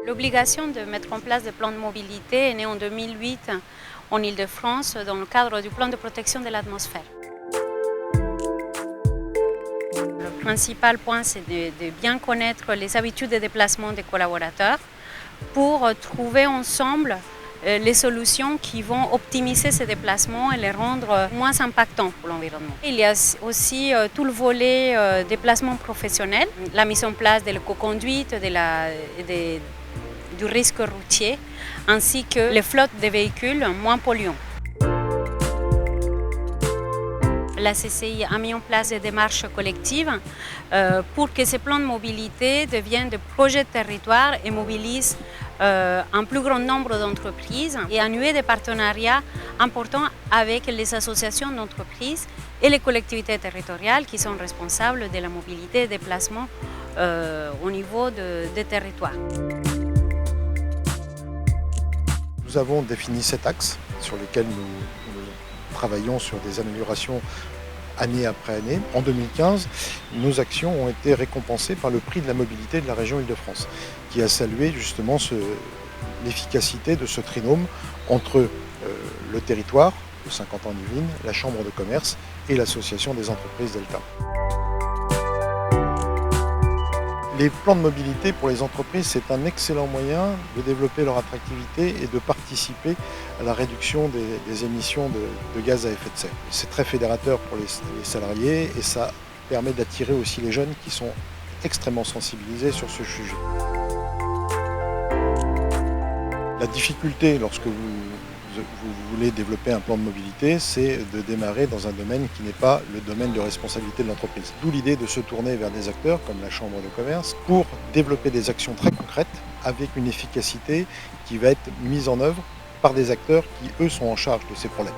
L'obligation de mettre en place des plans de mobilité est née en 2008 en Île-de-France dans le cadre du plan de protection de l'atmosphère. Le principal point, c'est de bien connaître les habitudes de déplacement des collaborateurs pour trouver ensemble les solutions qui vont optimiser ces déplacements et les rendre moins impactants pour l'environnement. Il y a aussi tout le volet déplacement professionnel, la mise en place de l'éco-conduite, du risque routier, ainsi que les flottes de véhicules moins polluants. La CCI a mis en place des démarches collectives pour que ces plans de mobilité deviennent des projets de territoire et mobilisent un plus grand nombre d'entreprises et a noué des partenariats importants avec les associations d'entreprises et les collectivités territoriales qui sont responsables de la mobilité et des déplacements au niveau des territoires. Nous avons défini 7 axes sur lesquels nous travaillons sur des améliorations année après année. En 2015, nos actions ont été récompensées par le prix de la mobilité de la région Île-de-France, qui a salué justement l'efficacité de ce trinôme entre le territoire, le Saint-Quentin-en-Yvelines, la Chambre de commerce et l'Association des entreprises Delta. Les plans de mobilité pour les entreprises, c'est un excellent moyen de développer leur attractivité et de participer à la réduction des émissions de gaz à effet de serre. C'est très fédérateur pour les salariés et ça permet d'attirer aussi les jeunes qui sont extrêmement sensibilisés sur ce sujet. La difficulté lorsque vous voulez développer un plan de mobilité, c'est de démarrer dans un domaine qui n'est pas le domaine de responsabilité de l'entreprise. D'où l'idée de se tourner vers des acteurs comme la Chambre de commerce pour développer des actions très concrètes avec une efficacité qui va être mise en œuvre par des acteurs qui, eux, sont en charge de ces problèmes.